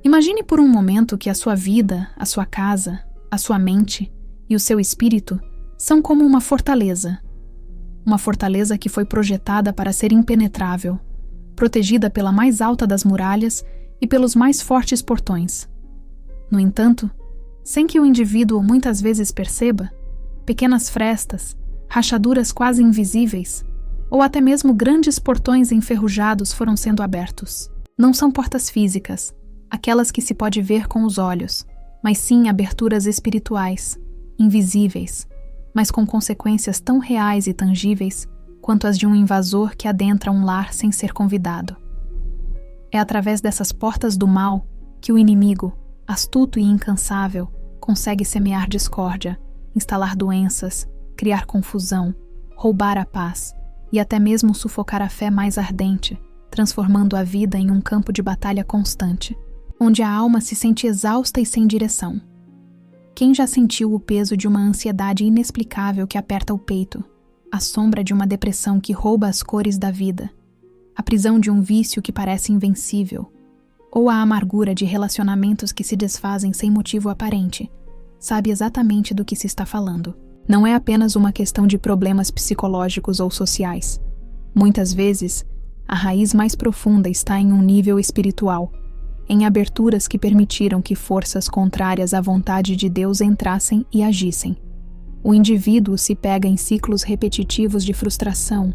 Imagine por um momento que a sua vida, a sua casa, a sua mente e o seu espírito são como uma fortaleza. Uma fortaleza que foi projetada para ser impenetrável, protegida pela mais alta das muralhas e pelos mais fortes portões. No entanto, sem que o indivíduo muitas vezes perceba, pequenas frestas, rachaduras quase invisíveis, ou até mesmo grandes portões enferrujados foram sendo abertos. Não são portas físicas, aquelas que se pode ver com os olhos, mas sim aberturas espirituais, invisíveis, mas com consequências tão reais e tangíveis quanto as de um invasor que adentra um lar sem ser convidado. É através dessas portas do mal que o inimigo, astuto e incansável, consegue semear discórdia, instalar doenças, criar confusão, roubar a paz e até mesmo sufocar a fé mais ardente, transformando a vida em um campo de batalha constante, onde a alma se sente exausta e sem direção. Quem já sentiu o peso de uma ansiedade inexplicável que aperta o peito, a sombra de uma depressão que rouba as cores da vida, a prisão de um vício que parece invencível, ou a amargura de relacionamentos que se desfazem sem motivo aparente, sabe exatamente do que se está falando. Não é apenas uma questão de problemas psicológicos ou sociais. Muitas vezes, a raiz mais profunda está em um nível espiritual, em aberturas que permitiram que forças contrárias à vontade de Deus entrassem e agissem. O indivíduo se pega em ciclos repetitivos de frustração,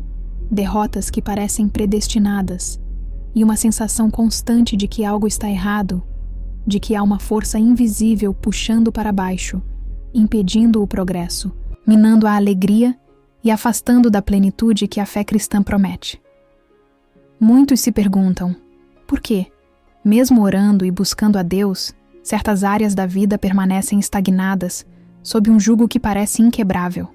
derrotas que parecem predestinadas, e uma sensação constante de que algo está errado, de que há uma força invisível puxando para baixo, impedindo o progresso, minando a alegria e afastando da plenitude que a fé cristã promete. Muitos se perguntam, por quê? Mesmo orando e buscando a Deus, certas áreas da vida permanecem estagnadas, sob um jugo que parece inquebrável.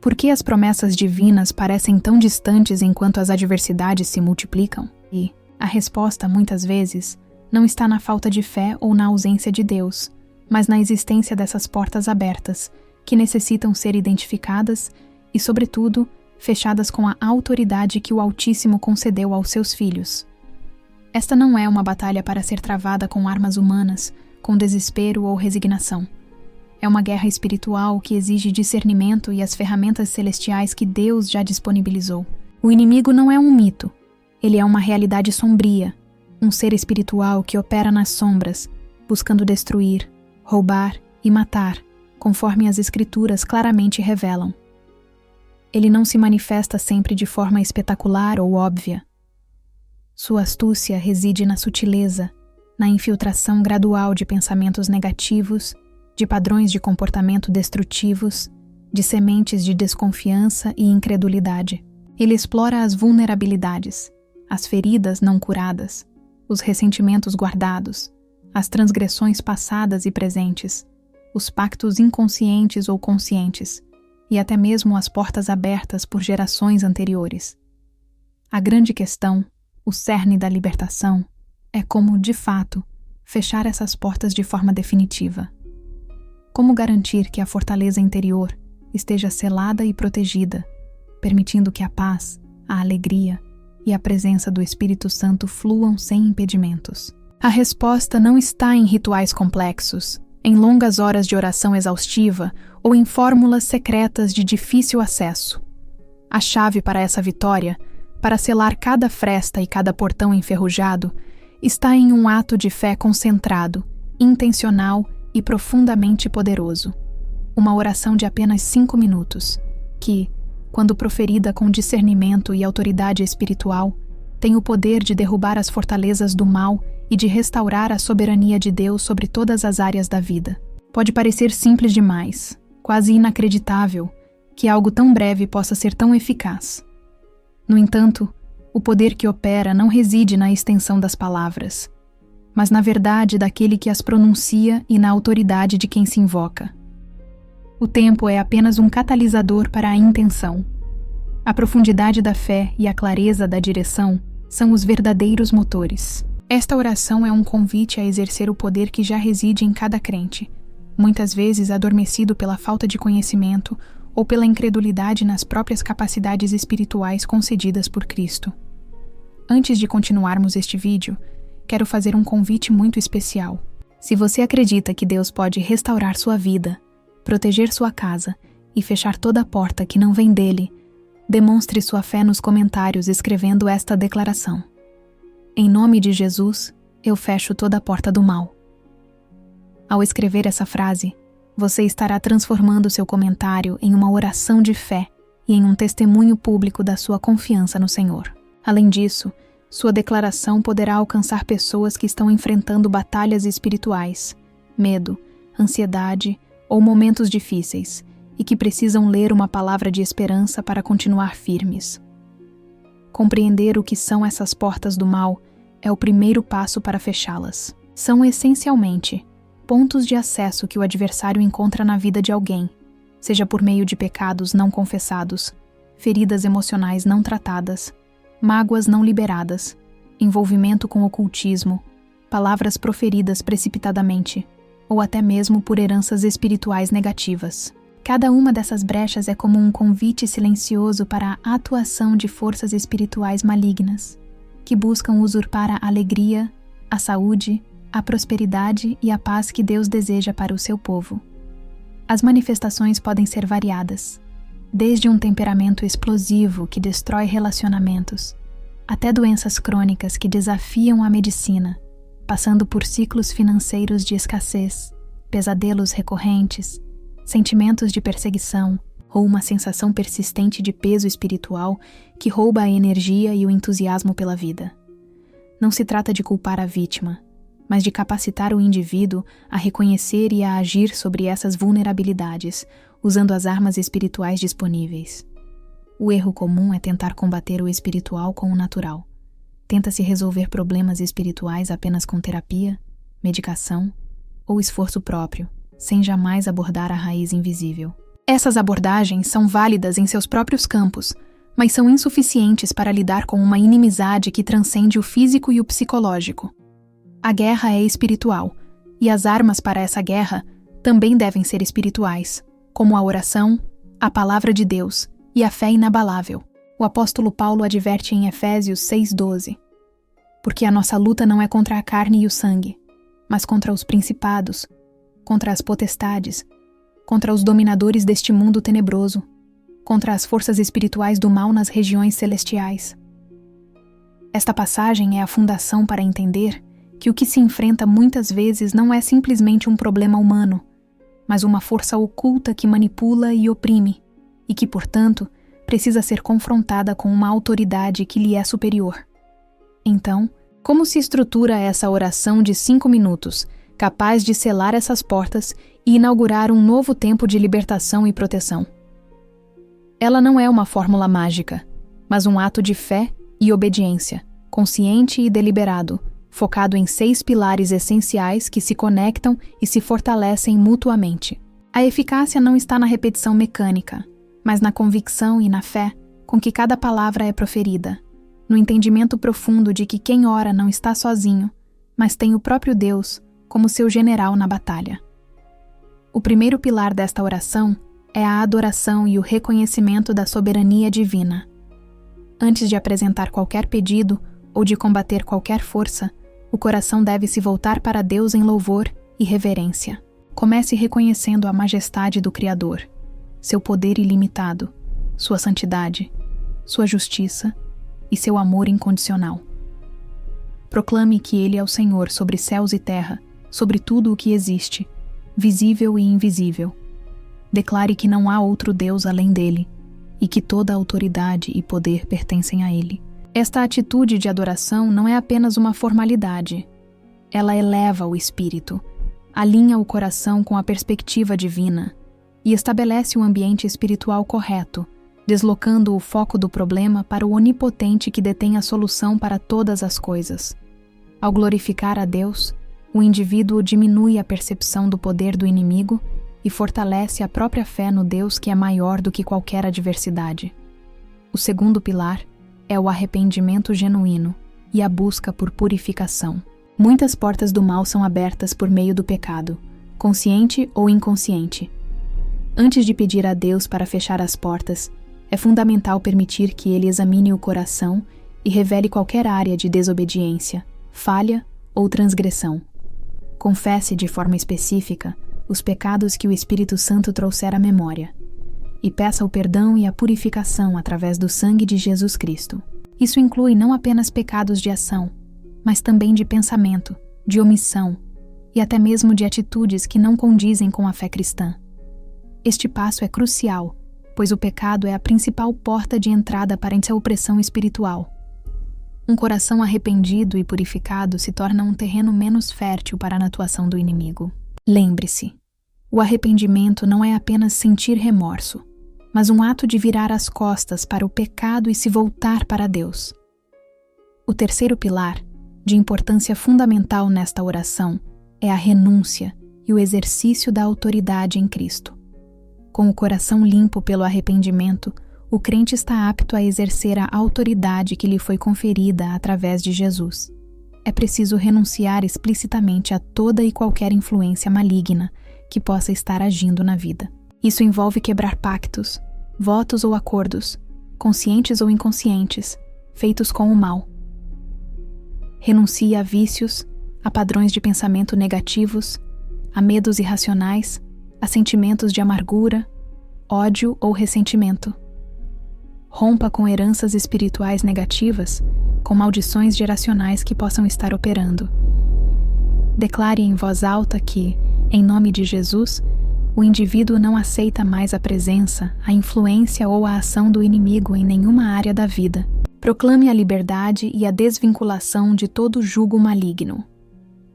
Por que as promessas divinas parecem tão distantes enquanto as adversidades se multiplicam? E a resposta, muitas vezes, não está na falta de fé ou na ausência de Deus, mas na existência dessas portas abertas, que necessitam ser identificadas e, sobretudo, fechadas com a autoridade que o Altíssimo concedeu aos seus filhos. Esta não é uma batalha para ser travada com armas humanas, com desespero ou resignação. É uma guerra espiritual que exige discernimento e as ferramentas celestiais que Deus já disponibilizou. O inimigo não é um mito, ele é uma realidade sombria, um ser espiritual que opera nas sombras, buscando destruir, roubar e matar, conforme as Escrituras claramente revelam. Ele não se manifesta sempre de forma espetacular ou óbvia. Sua astúcia reside na sutileza, na infiltração gradual de pensamentos negativos, de padrões de comportamento destrutivos, de sementes de desconfiança e incredulidade. Ele explora as vulnerabilidades, as feridas não curadas, os ressentimentos guardados, as transgressões passadas e presentes, os pactos inconscientes ou conscientes, e até mesmo as portas abertas por gerações anteriores. A grande questão, o cerne da libertação, é como, de fato, fechar essas portas de forma definitiva. Como garantir que a fortaleza interior esteja selada e protegida, permitindo que a paz, a alegria e a presença do Espírito Santo fluam sem impedimentos? A resposta não está em rituais complexos, em longas horas de oração exaustiva ou em fórmulas secretas de difícil acesso. A chave para essa vitória, para selar cada fresta e cada portão enferrujado, está em um ato de fé concentrado, intencional e profundamente poderoso. Uma oração de apenas 5 minutos, que, quando proferida com discernimento e autoridade espiritual, tem o poder de derrubar as fortalezas do mal e de restaurar a soberania de Deus sobre todas as áreas da vida. Pode parecer simples demais, quase inacreditável, que algo tão breve possa ser tão eficaz. No entanto, o poder que opera não reside na extensão das palavras, mas na verdade daquele que as pronuncia e na autoridade de quem se invoca. O tempo é apenas um catalisador para a intenção. A profundidade da fé e a clareza da direção são os verdadeiros motores. Esta oração é um convite a exercer o poder que já reside em cada crente, muitas vezes adormecido pela falta de conhecimento ou pela incredulidade nas próprias capacidades espirituais concedidas por Cristo. Antes de continuarmos este vídeo, quero fazer um convite muito especial. Se você acredita que Deus pode restaurar sua vida, proteger sua casa e fechar toda porta que não vem dele, demonstre sua fé nos comentários escrevendo esta declaração: em nome de Jesus, eu fecho toda a porta do mal. Ao escrever essa frase, você estará transformando seu comentário em uma oração de fé e em um testemunho público da sua confiança no Senhor. Além disso, sua declaração poderá alcançar pessoas que estão enfrentando batalhas espirituais, medo, ansiedade ou momentos difíceis e que precisam ler uma palavra de esperança para continuar firmes. Compreender o que são essas portas do mal é o primeiro passo para fechá-las. São essencialmente pontos de acesso que o adversário encontra na vida de alguém, seja por meio de pecados não confessados, feridas emocionais não tratadas, mágoas não liberadas, envolvimento com ocultismo, palavras proferidas precipitadamente, ou até mesmo por heranças espirituais negativas. Cada uma dessas brechas é como um convite silencioso para a atuação de forças espirituais malignas, que buscam usurpar a alegria, a saúde, a prosperidade e a paz que Deus deseja para o seu povo. As manifestações podem ser variadas, desde um temperamento explosivo que destrói relacionamentos, até doenças crônicas que desafiam a medicina, passando por ciclos financeiros de escassez, pesadelos recorrentes, sentimentos de perseguição ou uma sensação persistente de peso espiritual que rouba a energia e o entusiasmo pela vida. Não se trata de culpar a vítima, mas de capacitar o indivíduo a reconhecer e a agir sobre essas vulnerabilidades, usando as armas espirituais disponíveis. O erro comum é tentar combater o espiritual com o natural. Tenta-se resolver problemas espirituais apenas com terapia, medicação ou esforço próprio, sem jamais abordar a raiz invisível. Essas abordagens são válidas em seus próprios campos, mas são insuficientes para lidar com uma inimizade que transcende o físico e o psicológico. A guerra é espiritual, e as armas para essa guerra também devem ser espirituais, como a oração, a palavra de Deus e a fé inabalável. O apóstolo Paulo adverte em Efésios 6:12: porque a nossa luta não é contra a carne e o sangue, mas contra os principados, contra as potestades, contra os dominadores deste mundo tenebroso, contra as forças espirituais do mal nas regiões celestiais. Esta passagem é a fundação para entender que o que se enfrenta muitas vezes não é simplesmente um problema humano, mas uma força oculta que manipula e oprime, e que, portanto, precisa ser confrontada com uma autoridade que lhe é superior. Então, como se estrutura essa oração de 5 minutos, capaz de selar essas portas e inaugurar um novo tempo de libertação e proteção? Ela não é uma fórmula mágica, mas um ato de fé e obediência, consciente e deliberado, focado em 6 pilares essenciais que se conectam e se fortalecem mutuamente. A eficácia não está na repetição mecânica, mas na convicção e na fé com que cada palavra é proferida, no entendimento profundo de que quem ora não está sozinho, mas tem o próprio Deus como seu general na batalha. O primeiro pilar desta oração é a adoração e o reconhecimento da soberania divina. Antes de apresentar qualquer pedido ou de combater qualquer força, o coração deve se voltar para Deus em louvor e reverência. Comece reconhecendo a majestade do Criador, seu poder ilimitado, sua santidade, sua justiça e seu amor incondicional. Proclame que Ele é o Senhor sobre céus e terra, sobre tudo o que existe, visível e invisível. Declare que não há outro Deus além dele, e que toda autoridade e poder pertencem a Ele. Esta atitude de adoração não é apenas uma formalidade. Ela eleva o espírito, alinha o coração com a perspectiva divina e estabelece um ambiente espiritual correto, deslocando o foco do problema para o onipotente que detém a solução para todas as coisas. Ao glorificar a Deus, o indivíduo diminui a percepção do poder do inimigo e fortalece a própria fé no Deus que é maior do que qualquer adversidade. O segundo pilar é o arrependimento genuíno e a busca por purificação. Muitas portas do mal são abertas por meio do pecado, consciente ou inconsciente. Antes de pedir a Deus para fechar as portas, é fundamental permitir que Ele examine o coração e revele qualquer área de desobediência, falha ou transgressão. Confesse de forma específica os pecados que o Espírito Santo trouxer à memória e peça o perdão e a purificação através do sangue de Jesus Cristo. Isso inclui não apenas pecados de ação, mas também de pensamento, de omissão e até mesmo de atitudes que não condizem com a fé cristã. Este passo é crucial, pois o pecado é a principal porta de entrada para essa opressão espiritual. Um coração arrependido e purificado se torna um terreno menos fértil para a atuação do inimigo. Lembre-se, o arrependimento não é apenas sentir remorso, mas um ato de virar as costas para o pecado e se voltar para Deus. O terceiro pilar, de importância fundamental nesta oração, é a renúncia e o exercício da autoridade em Cristo. Com o coração limpo pelo arrependimento, o crente está apto a exercer a autoridade que lhe foi conferida através de Jesus. É preciso renunciar explicitamente a toda e qualquer influência maligna que possa estar agindo na vida. Isso envolve quebrar pactos, votos ou acordos, conscientes ou inconscientes, feitos com o mal. Renuncie a vícios, a padrões de pensamento negativos, a medos irracionais, a sentimentos de amargura, ódio ou ressentimento. Rompa com heranças espirituais negativas, com maldições geracionais que possam estar operando. Declare em voz alta que, em nome de Jesus, o indivíduo não aceita mais a presença, a influência ou a ação do inimigo em nenhuma área da vida. Proclame a liberdade e a desvinculação de todo jugo maligno.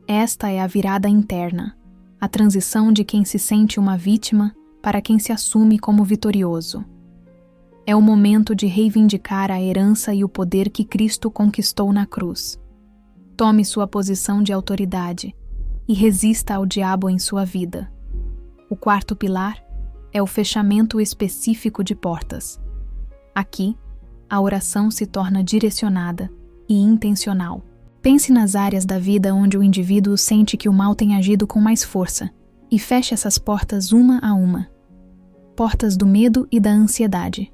Esta é a virada interna, a transição de quem se sente uma vítima para quem se assume como vitorioso. É o momento de reivindicar a herança e o poder que Cristo conquistou na cruz. Tome sua posição de autoridade e resista ao diabo em sua vida. O quarto pilar é o fechamento específico de portas. Aqui, a oração se torna direcionada e intencional. Pense nas áreas da vida onde o indivíduo sente que o mal tem agido com mais força e feche essas portas uma a uma. Portas do medo e da ansiedade.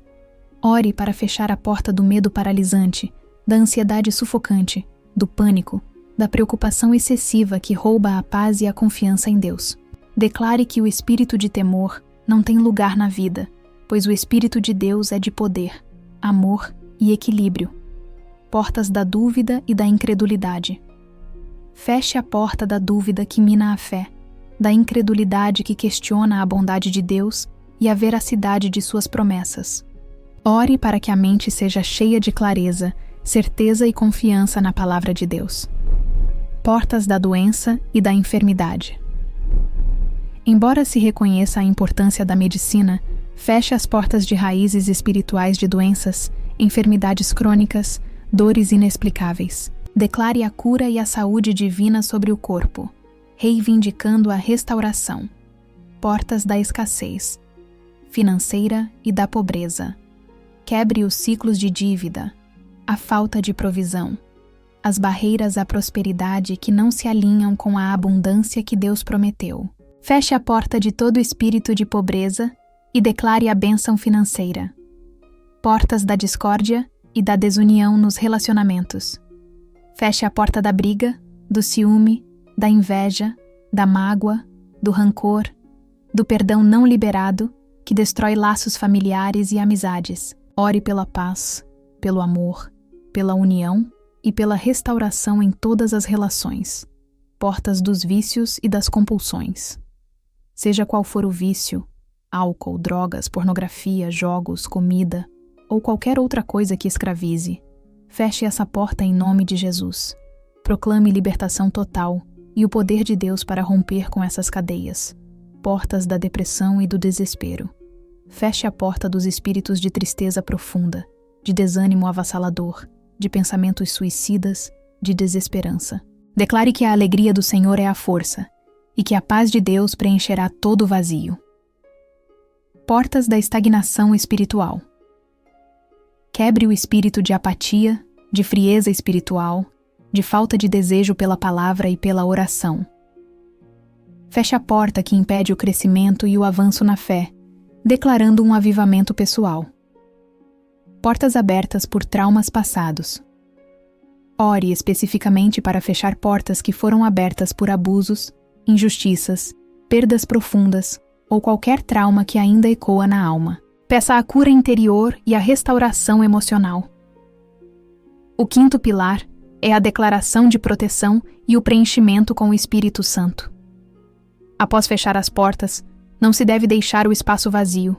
Ore para fechar a porta do medo paralisante, da ansiedade sufocante, do pânico, da preocupação excessiva que rouba a paz e a confiança em Deus. Declare que o espírito de temor não tem lugar na vida, pois o Espírito de Deus é de poder, amor e equilíbrio. Portas da dúvida e da incredulidade. Feche a porta da dúvida que mina a fé, da incredulidade que questiona a bondade de Deus e a veracidade de suas promessas. Ore para que a mente seja cheia de clareza, certeza e confiança na palavra de Deus. Portas da doença e da enfermidade. Embora se reconheça a importância da medicina, feche as portas de raízes espirituais de doenças, enfermidades crônicas, dores inexplicáveis. Declare a cura e a saúde divina sobre o corpo, reivindicando a restauração. Portas da escassez financeira e da pobreza. Quebre os ciclos de dívida, a falta de provisão, as barreiras à prosperidade que não se alinham com a abundância que Deus prometeu. Feche a porta de todo espírito de pobreza e declare a bênção financeira. Portas da discórdia e da desunião nos relacionamentos. Feche a porta da briga, do ciúme, da inveja, da mágoa, do rancor, do perdão não liberado, que destrói laços familiares e amizades. Ore pela paz, pelo amor, pela união e pela restauração em todas as relações. Portas dos vícios e das compulsões. Seja qual for o vício, álcool, drogas, pornografia, jogos, comida ou qualquer outra coisa que escravize, feche essa porta em nome de Jesus. Proclame libertação total e o poder de Deus para romper com essas cadeias, portas da depressão e do desespero. Feche a porta dos espíritos de tristeza profunda, de desânimo avassalador, de pensamentos suicidas, de desesperança. Declare que a alegria do Senhor é a força e que a paz de Deus preencherá todo o vazio. Portas da estagnação espiritual. Quebre o espírito de apatia, de frieza espiritual, de falta de desejo pela palavra e pela oração. Feche a porta que impede o crescimento e o avanço na fé, declarando um avivamento pessoal. Portas abertas por traumas passados. Ore especificamente para fechar portas que foram abertas por abusos, injustiças, perdas profundas ou qualquer trauma que ainda ecoa na alma. Peça a cura interior e a restauração emocional. O quinto pilar é a declaração de proteção e o preenchimento com o Espírito Santo. Após fechar as portas, não se deve deixar o espaço vazio.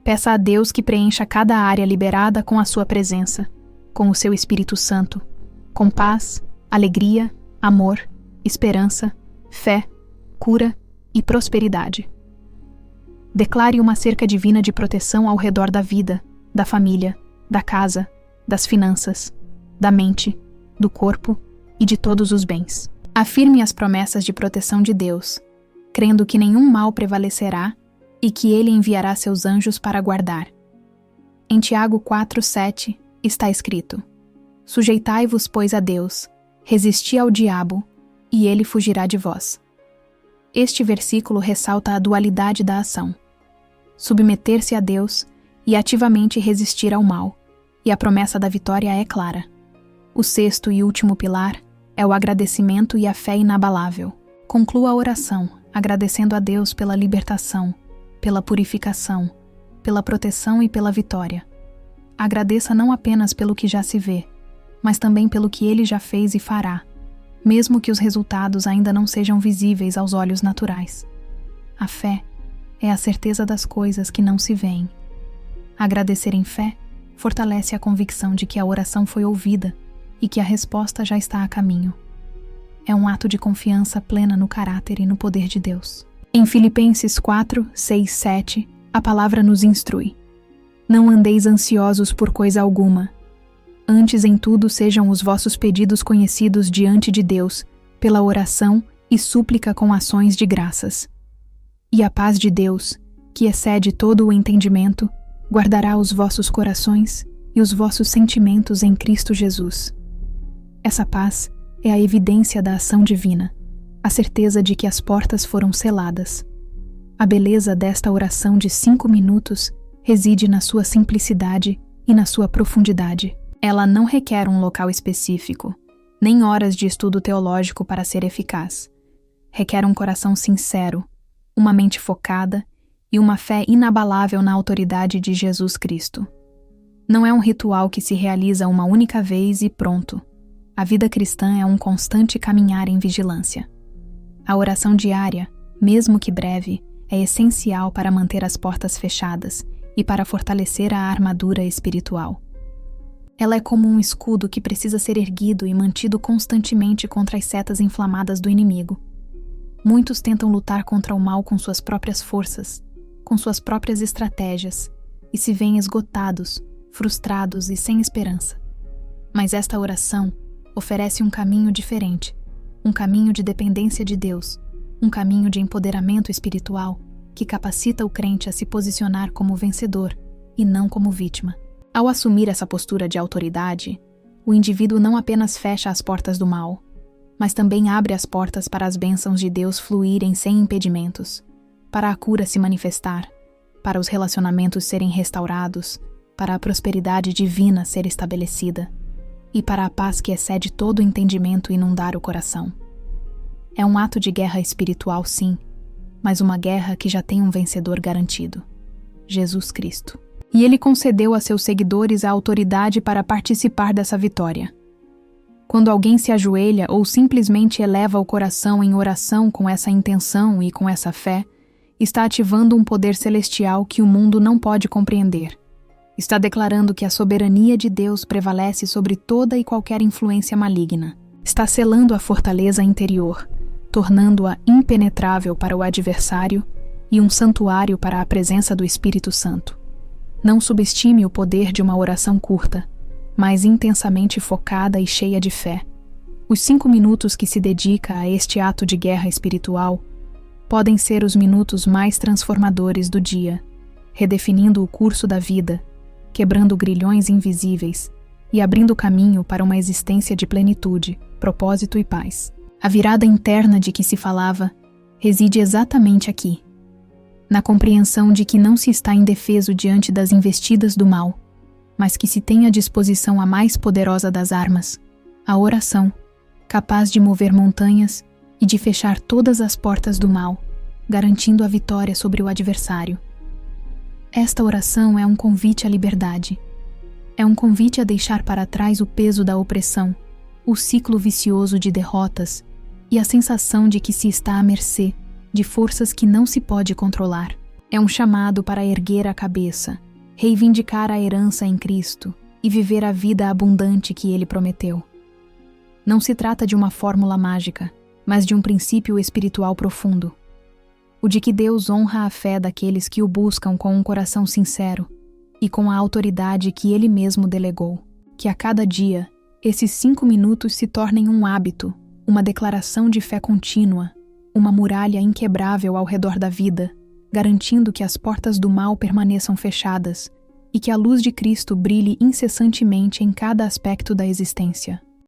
Peça a Deus que preencha cada área liberada com a sua presença, com o seu Espírito Santo, com paz, alegria, amor, esperança, fé, cura e prosperidade. Declare uma cerca divina de proteção ao redor da vida, da família, da casa, das finanças, da mente, do corpo e de todos os bens. Afirme as promessas de proteção de Deus, crendo que nenhum mal prevalecerá e que Ele enviará seus anjos para guardar. Em Tiago 4:7 está escrito: Sujeitai-vos, pois, a Deus, resisti ao diabo, e ele fugirá de vós. Este versículo ressalta a dualidade da ação: submeter-se a Deus e ativamente resistir ao mal, e a promessa da vitória é clara. O sexto e último pilar é o agradecimento e a fé inabalável. Conclua a oração agradecendo a Deus pela libertação, pela purificação, pela proteção e pela vitória. Agradeça não apenas pelo que já se vê, mas também pelo que Ele já fez e fará, mesmo que os resultados ainda não sejam visíveis aos olhos naturais. A fé é a certeza das coisas que não se veem. Agradecer em fé fortalece a convicção de que a oração foi ouvida e que a resposta já está a caminho. É um ato de confiança plena no caráter e no poder de Deus. Em Filipenses 4:6-7, a palavra nos instrui: Não andeis ansiosos por coisa alguma. Antes em tudo sejam os vossos pedidos conhecidos diante de Deus, pela oração e súplica com ações de graças. E a paz de Deus, que excede todo o entendimento, guardará os vossos corações e os vossos sentimentos em Cristo Jesus. Essa paz é a evidência da ação divina, a certeza de que as portas foram seladas. A beleza desta oração de 5 minutos reside na sua simplicidade e na sua profundidade. Ela não requer um local específico, nem horas de estudo teológico para ser eficaz. Requer um coração sincero, uma mente focada e uma fé inabalável na autoridade de Jesus Cristo. Não é um ritual que se realiza uma única vez e pronto. A vida cristã é um constante caminhar em vigilância. A oração diária, mesmo que breve, é essencial para manter as portas fechadas e para fortalecer a armadura espiritual. Ela é como um escudo que precisa ser erguido e mantido constantemente contra as setas inflamadas do inimigo. Muitos tentam lutar contra o mal com suas próprias forças, com suas próprias estratégias, e se veem esgotados, frustrados e sem esperança. Mas esta oração oferece um caminho diferente, um caminho de dependência de Deus, um caminho de empoderamento espiritual que capacita o crente a se posicionar como vencedor e não como vítima. Ao assumir essa postura de autoridade, o indivíduo não apenas fecha as portas do mal, mas também abre as portas para as bênçãos de Deus fluírem sem impedimentos, para a cura se manifestar, para os relacionamentos serem restaurados, para a prosperidade divina ser estabelecida e para a paz que excede todo o entendimento inundar o coração. É um ato de guerra espiritual, sim, mas uma guerra que já tem um vencedor garantido: Jesus Cristo. E Ele concedeu a seus seguidores a autoridade para participar dessa vitória. Quando alguém se ajoelha ou simplesmente eleva o coração em oração com essa intenção e com essa fé, está ativando um poder celestial que o mundo não pode compreender. Está declarando que a soberania de Deus prevalece sobre toda e qualquer influência maligna. Está selando a fortaleza interior, tornando-a impenetrável para o adversário e um santuário para a presença do Espírito Santo. Não subestime o poder de uma oração curta, mas intensamente focada e cheia de fé. Os 5 minutos que se dedica a este ato de guerra espiritual podem ser os minutos mais transformadores do dia, redefinindo o curso da vida, quebrando grilhões invisíveis e abrindo caminho para uma existência de plenitude, propósito e paz. A virada interna de que se falava reside exatamente aqui, na compreensão de que não se está indefeso diante das investidas do mal, mas que se tem à disposição a mais poderosa das armas, A oração, capaz de mover montanhas e de fechar todas as portas do mal, garantindo a vitória sobre o adversário. Esta oração é um convite à liberdade. É um convite a deixar para trás o peso da opressão, o ciclo vicioso de derrotas e a sensação de que se está à mercê de forças que não se pode controlar. É um chamado para erguer a cabeça, reivindicar a herança em Cristo e viver a vida abundante que Ele prometeu. Não se trata de uma fórmula mágica, mas de um princípio espiritual profundo. O de que Deus honra a fé daqueles que o buscam com um coração sincero e com a autoridade que Ele mesmo delegou. Que a cada dia, esses 5 minutos se tornem um hábito, uma declaração de fé contínua, uma muralha inquebrável ao redor da vida, garantindo que as portas do mal permaneçam fechadas e que a luz de Cristo brilhe incessantemente em cada aspecto da existência.